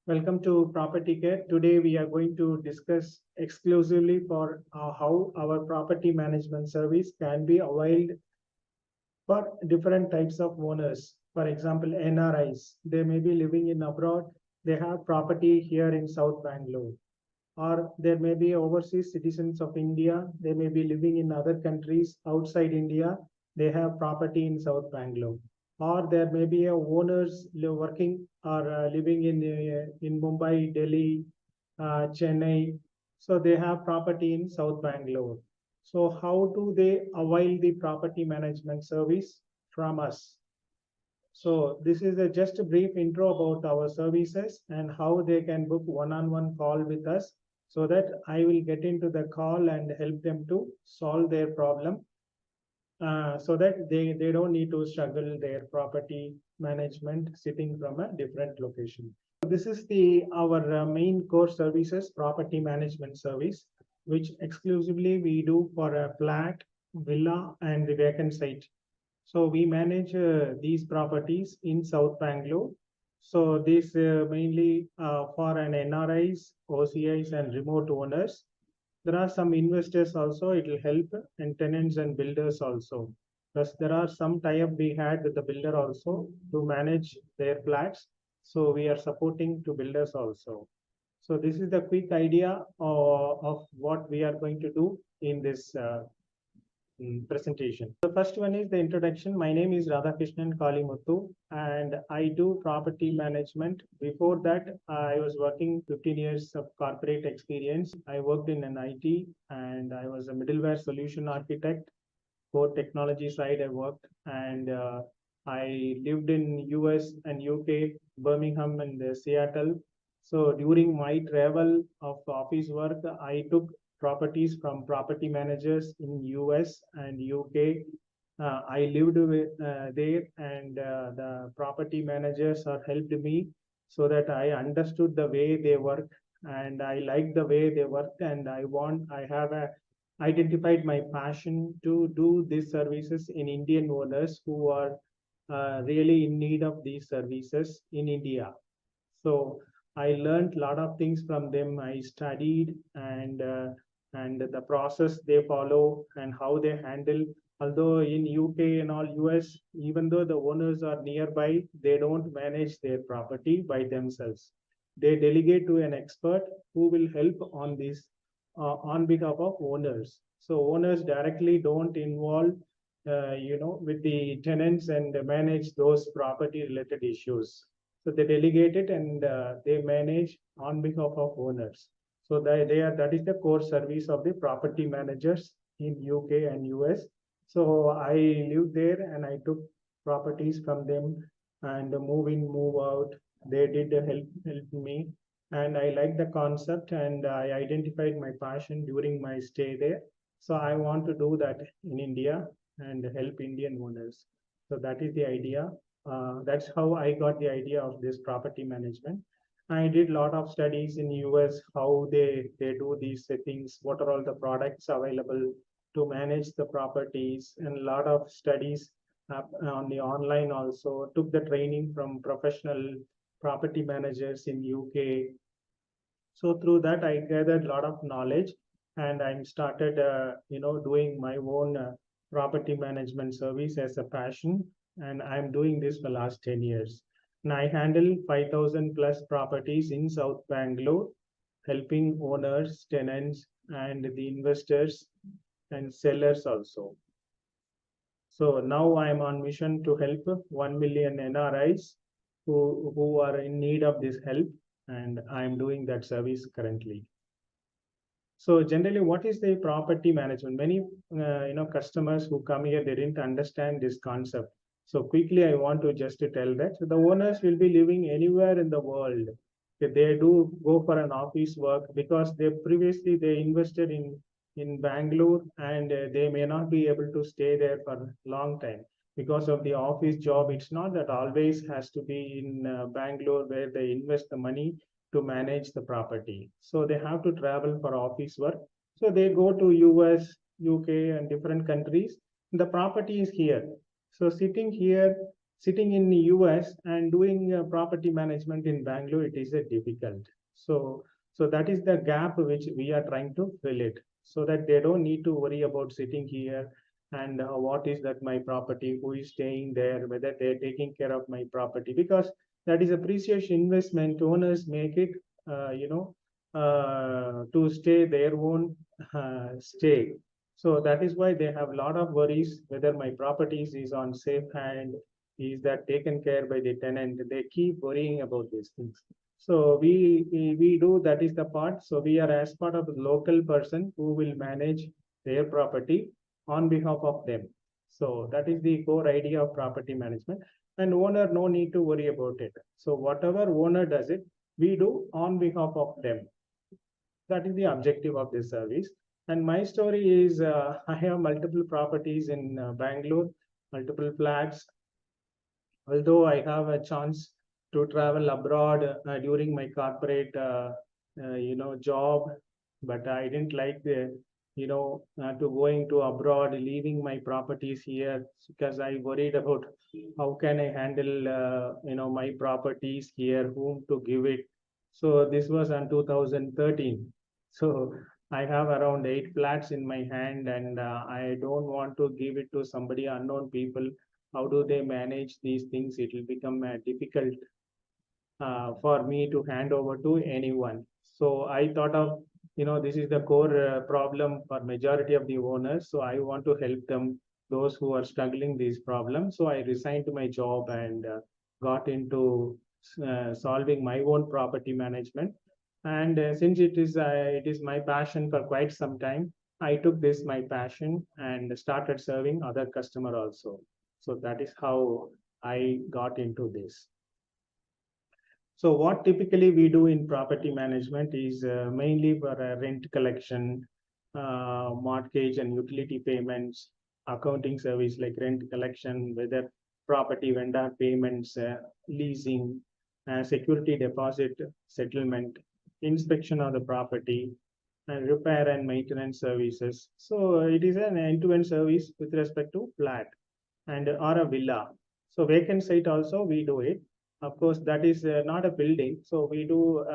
Welcome to Property Care. Today we are going to discuss exclusively for how our property management service can be availed for different types of owners. For example, NRIs, they may be living in abroad, they have property here in South Bangalore. Or there may be overseas citizens of India, they may be living in other countries outside India, they have property in South Bangalore. Or there may be a owners working or living in Mumbai, Delhi, Chennai, so they have property in South Bangalore. So how do they avail the property management service from us? So this is just a brief intro about our services and how they can book one-on-one call with us so that I will get into the call and help them to solve their problem so that they don't need to struggle their property management sitting from a different location. So this is our main core services, property management service, which exclusively we do for a flat, villa, and the vacant site. So we manage these properties in South Bangalore. So this mainly for an NRIs, OCIs, and remote owners. There are some investors also, it will help, and tenants and builders also. Plus, there are some tie-up we had with the builder also to manage their flats. So we are supporting to builders also. So this is the quick idea of what we are going to do in this presentation. The first one is the introduction. My name is Radhakrishnan Kalimuthu and I do property management. Before that, I was working 15 years of corporate experience. I worked in an IT and I was a middleware solution architect. Core technology side I worked and I lived in US and UK, Birmingham and Seattle. So during my travel of office work, I took properties from property managers in US and UK. I lived there and the property managers are helped me so that I understood the way they work and I like the way they work and I have identified my passion to do these services in Indian owners who are really in need of these services in India. So I learned a lot of things from them. I studied and the process they follow and how they handle. Although in UK and all US, even though the owners are nearby, they don't manage their property by themselves. They delegate to an expert who will help on this on behalf of owners. So owners directly don't involve, with the tenants and manage those property related issues. So they delegate it and they manage on behalf of owners. So that is the core service of the property managers in UK and US. So I lived there and I took properties from them and move in, move out. They did help me and I like the concept and I identified my passion during my stay there. So I want to do that in India and help Indian owners. So that is the idea. That's how I got the idea of this property management. I did a lot of studies in US, how they do these things, what are all the products available to manage the properties, and a lot of studies on the online also. Took the training from professional property managers in UK. So through that, I gathered a lot of knowledge, and I started, doing my own property management service as a passion, and I'm doing this for the last 10 years. And I handle 5,000 plus properties in South Bangalore, helping owners, tenants, and the investors and sellers also. So now I'm on mission to help 1 million NRIs who are in need of this help, and I'm doing that service currently. So generally, what is the property management? Many customers who come here, they didn't understand this concept. So quickly, I want to just tell that the owners will be living anywhere in the world. If they do go for an office work because they previously they invested in Bangalore and they may not be able to stay there for a long time because of the office job. It's not that always has to be in Bangalore where they invest the money to manage the property. So they have to travel for office work. So they go to US, UK, and different countries. The property is here. So sitting here, sitting in the US and doing property management in Bangalore, it is a difficult. So that is the gap which we are trying to fill it, so that they don't need to worry about sitting here and what is that my property, who is staying there, whether they're taking care of my property, because that is a precious investment. Owners make it, to stay their own stay. So that is why they have a lot of worries whether my properties is on safe hand, is that taken care by the tenant. They keep worrying about these things. So we do, that is the part. So we are as part of the local person who will manage their property on behalf of them. So that is the core idea of property management. And owner no need to worry about it. So whatever owner does it, we do on behalf of them. That is the objective of this service. And my story is, I have multiple properties in Bangalore, multiple flats. Although I have a chance to travel abroad during my corporate, job, but I didn't like the, to going to abroad, leaving my properties here, because I worried about how can I handle, my properties here, whom to give it. So this was in 2013. So I have around 8 flats in my hand, and I don't want to give it to somebody unknown people. How do they manage these things? It will become difficult for me to hand over to anyone. So I thought of, this is the core problem for majority of the owners. So I want to help them, those who are struggling these problems. So I resigned to my job and got into solving my own property management. And since it is my passion for quite some time, I took this my passion and started serving other customer also. So that is how I got into this. So what typically we do in property management is mainly for rent collection, mortgage and utility payments, accounting service like rent collection, whether property vendor payments, leasing, security deposit settlement, inspection of the property, and repair and maintenance services. So it is an end-to-end service with respect to flat and or a villa. So vacant site also we do it. Of course, that is not a building. So we do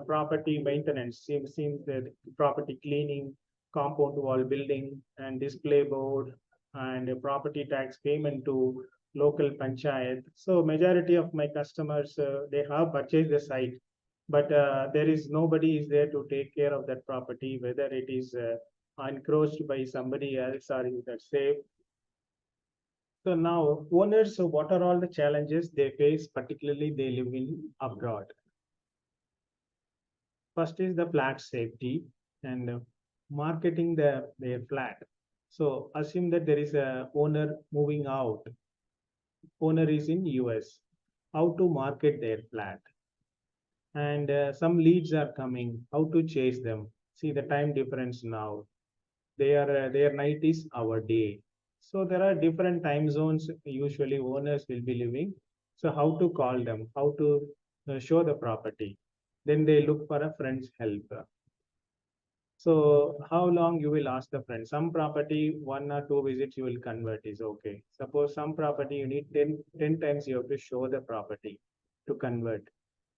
property maintenance, seems the property cleaning, compound wall building, and display board, and property tax payment to local panchayat. So majority of my customers, they have purchased the site, but there is nobody is there to take care of that property, whether it is encroached by somebody else or is that safe. So now, owners, so what are all the challenges they face, particularly they live in abroad? First is the flat safety and marketing their flat. So assume that there is a owner moving out. Owner is in US. How to market their flat? And some leads are coming. How to chase them? See the time difference now. Their night is our day. So there are different time zones usually owners will be living. So how to call them, how to show the property. Then they look for a friend's help. So how long you will ask the friend? Some property, 1 or 2 visits you will convert is okay. Suppose some property you need 10 times you have to show the property to convert.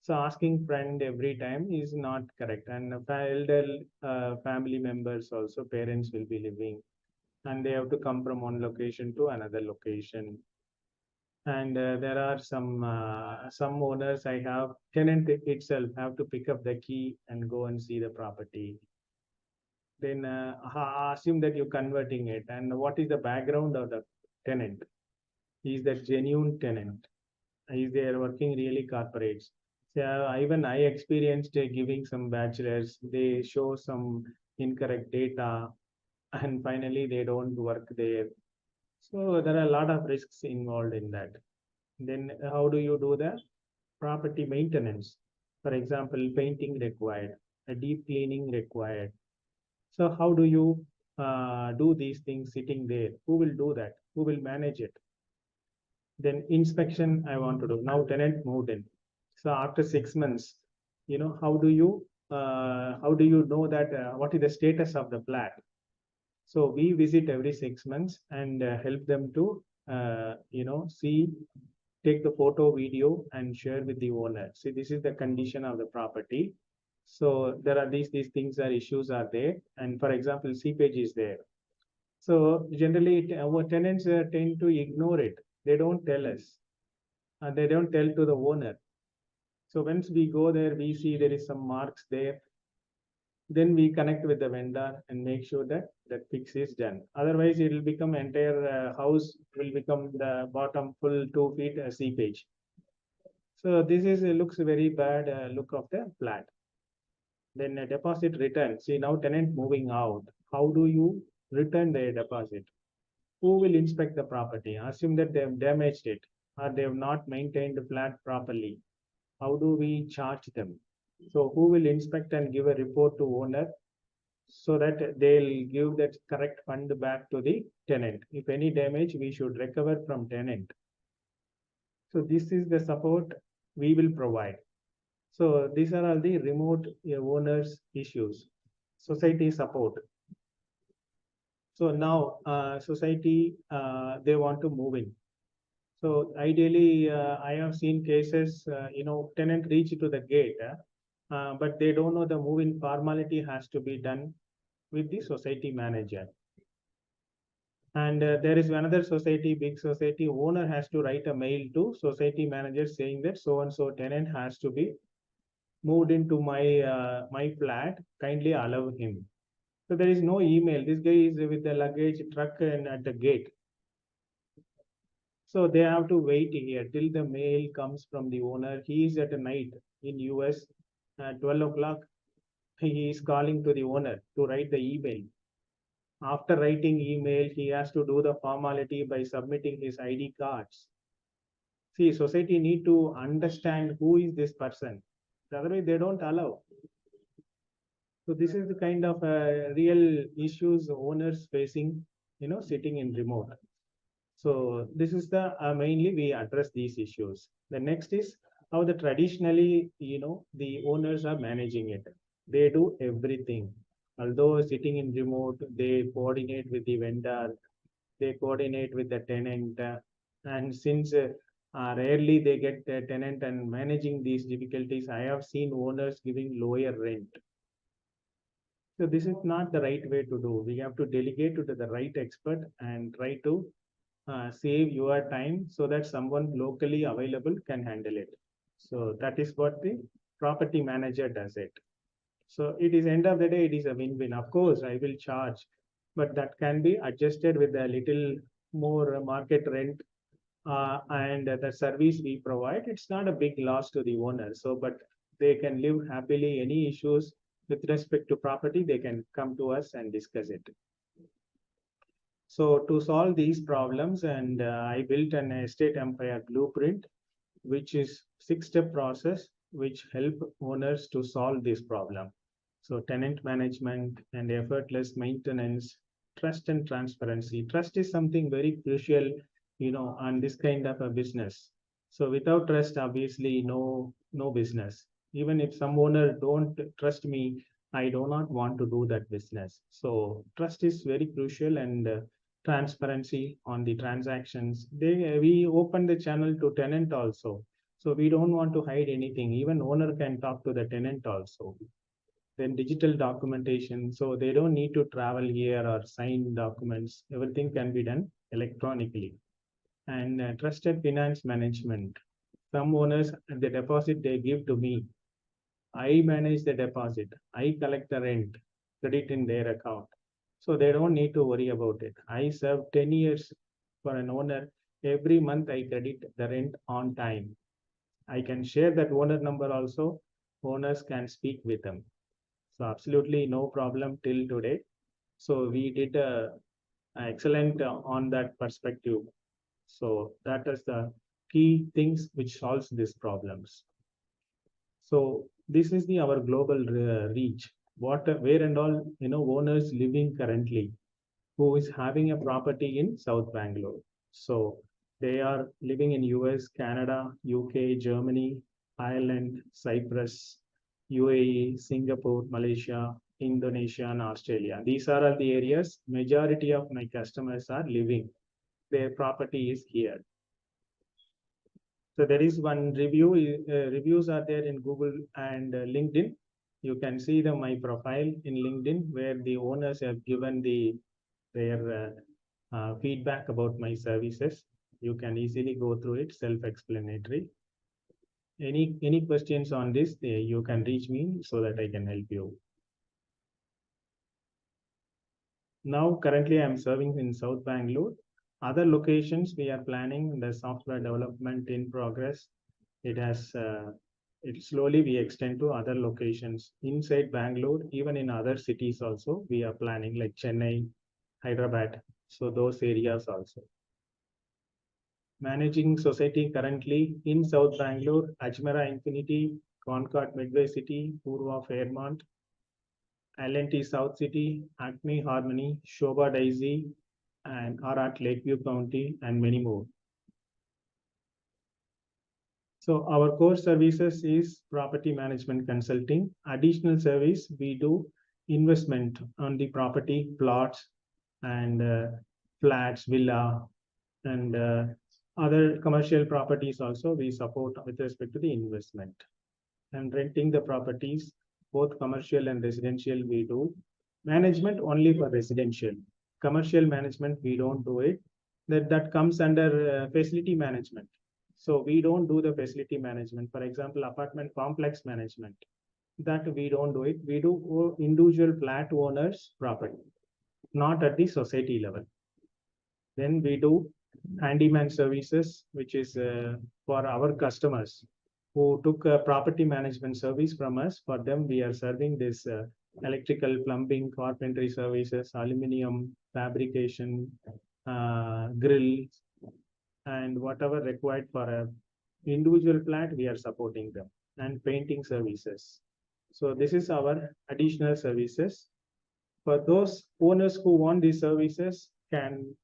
So asking friend every time is not correct. And elder family members also, parents will be living, and they have to come from one location to another location. And there are some owners I have, tenant itself have to pick up the key and go and see the property. Then assume that you're converting it, and what is the background of the tenant? Is that genuine tenant? Is they are working really corporates? So even I experienced giving some bachelors, they show some incorrect data, and finally they don't work there. So there are a lot of risks involved in that. Then how do you do the property maintenance? For example, painting required, a deep cleaning required. So how do you do these things sitting there? Who will do that? Who will manage it? Then inspection I want to do. Now tenant moved in. So after 6 months, how do you know that what is the status of the flat? So we visit every 6 months and help them to see take the photo, video, and share with the owner. See, this is the condition of the property. So there are these things are issues are there. And for example, seepage is there. So generally, our tenants tend to ignore it. They don't tell us. They don't tell to the owner. So once we go there, we see there is some marks there. Then we connect with the vendor and make sure that that fix is done. Otherwise, it will become entire house will become the bottom full 2 feet seepage. So this is looks very bad look of the flat. Then a deposit return. See now tenant moving out. How do you return their deposit? Who will inspect the property? Assume that they have damaged it or they have not maintained the flat properly. How do we charge them? So who will inspect and give a report to owner so that they'll give that correct fund back to the tenant? If any damage, we should recover from tenant. So this is the support we will provide. So these are all the remote owners issues. Society support. So now society, they want to move in. So ideally, I have seen cases, tenant reach to the gate, but they don't know the move-in formality has to be done with the society manager. And there is another society, big society, owner has to write a mail to society manager saying that so-and-so tenant has to be moved into my flat, kindly allow him. So there is no email. This guy is with the luggage truck and at the gate. So they have to wait here till the mail comes from the owner. He is at a night in US at 12 o'clock. He is calling to the owner to write the email. After writing email, he has to do the formality by submitting his ID cards. See, society need to understand who is this person. Otherwise, they don't allow. So this is the kind of real issues owners facing, sitting in remote. So this is the mainly we address these issues. The next is how the traditionally, the owners are managing it. They do everything. Although sitting in remote, they coordinate with the vendor, they coordinate with the tenant, and since rarely they get the tenant and managing these difficulties, I have seen owners giving lower rent. So this is not the right way to do. We have to delegate to the right expert and try to save your time so that someone locally available can handle it. So that is what the property manager does it. So it is end of the day, it is a win-win. Of course, I will charge, but that can be adjusted with a little more market rent and the service we provide. It's not a big loss to the owner. So, but they can live happily. Any issues with respect to property, they can come to us and discuss it. So to solve these problems, and I built an estate empire blueprint, which is 6-step process, which help owners to solve this problem. So tenant management and effortless maintenance, trust and transparency. Trust is something very crucial, on this kind of a business. So without trust, obviously, no business. Even if some owner don't trust me, I do not want to do that business. So trust is very crucial, and transparency on the transactions. We open the channel to tenant also. So we don't want to hide anything. Even owner can talk to the tenant also. Then digital documentation. So they don't need to travel here or sign documents. Everything can be done electronically. And trusted finance management. Some owners, the deposit they give to me, I manage the deposit. I collect the rent, credit in their account. So they don't need to worry about it. I serve 10 years for an owner. Every month I credit the rent on time. I can share that owner number also. Owners can speak with them. So absolutely no problem till today. So we did excellent on that perspective. So that is the key things which solves these problems. So this is our global reach. Where and all owners living currently who is having a property in South Bangalore. So they are living in US, Canada, UK, Germany, Ireland, Cyprus, UAE, Singapore, Malaysia, Indonesia, and Australia. These are all the areas majority of my customers are living. Their property is here. So there is one review. Reviews are there in Google and LinkedIn. You can see my profile in LinkedIn where the owners have given their feedback about my services. You can easily go through it, self-explanatory. Any questions on this, you can reach me so that I can help you. Now, currently, I'm serving in South Bangalore. Other locations, we are planning the software development in progress. It slowly we extend to other locations inside Bangalore, even in other cities also. We are planning like Chennai, Hyderabad. So those areas also. Managing society currently in South Bangalore, Ajmera Infinity, Concord Midway City, Purva Fairmont, L&T South City, Acme Harmony, Shobha Daisy, and Arat Lakeview County, and many more. So our core services is property management consulting. Additional service, we do investment on the property, plots, and flats, villa, and other commercial properties also we support with respect to the investment. And renting the properties, both commercial and residential, we do. Management only for residential. Commercial management, we don't do it. That comes under facility management. So we don't do the facility management. For example, apartment complex management, that we don't do it. We do individual flat owners property, not at the society level. Then we do handyman services, which is for our customers who took a property management service from us. For them, we are serving this electrical, plumbing, carpentry services, aluminum, fabrication, grill, and whatever required for a individual flat, we are supporting them, and painting services. So this is our additional services. For those owners who want these services, can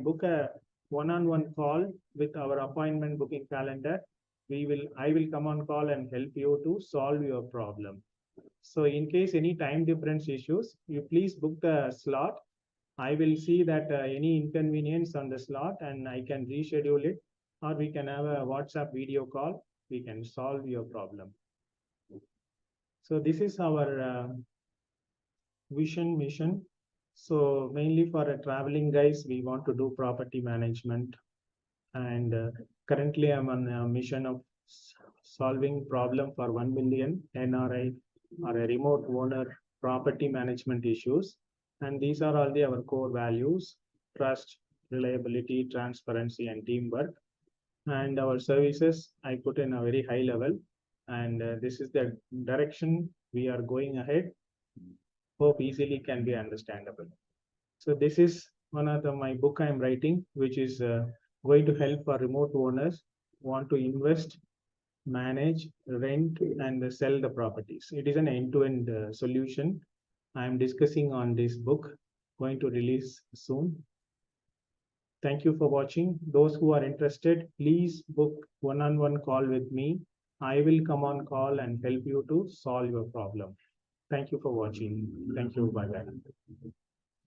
book a one-on-one call with our appointment booking calendar. I will come on call and help you to solve your problem. So in case any time difference issues, you please book the slot. I will see that any inconvenience on the slot and I can reschedule it, or we can have a WhatsApp video call. We can solve your problem. So this is our vision, mission. So mainly for traveling guys, we want to do property management. And currently I'm on a mission of solving problem for 1 million NRI or a remote owner property management issues. And these are all our core values: trust, reliability, transparency, and teamwork. And our services, I put in a very high level. And this is the direction we are going ahead. Hope easily can be understandable. So this is one of my book I'm writing, which is going to help for remote owners want to invest, manage, rent, and sell the properties. It is an end-to-end solution. I'm discussing on this book, going to release soon. Thank you for watching. Those who are interested, please book one-on-one call with me. I will come on call and help you to solve your problem. Thank you for watching. Thank you. Bye-bye.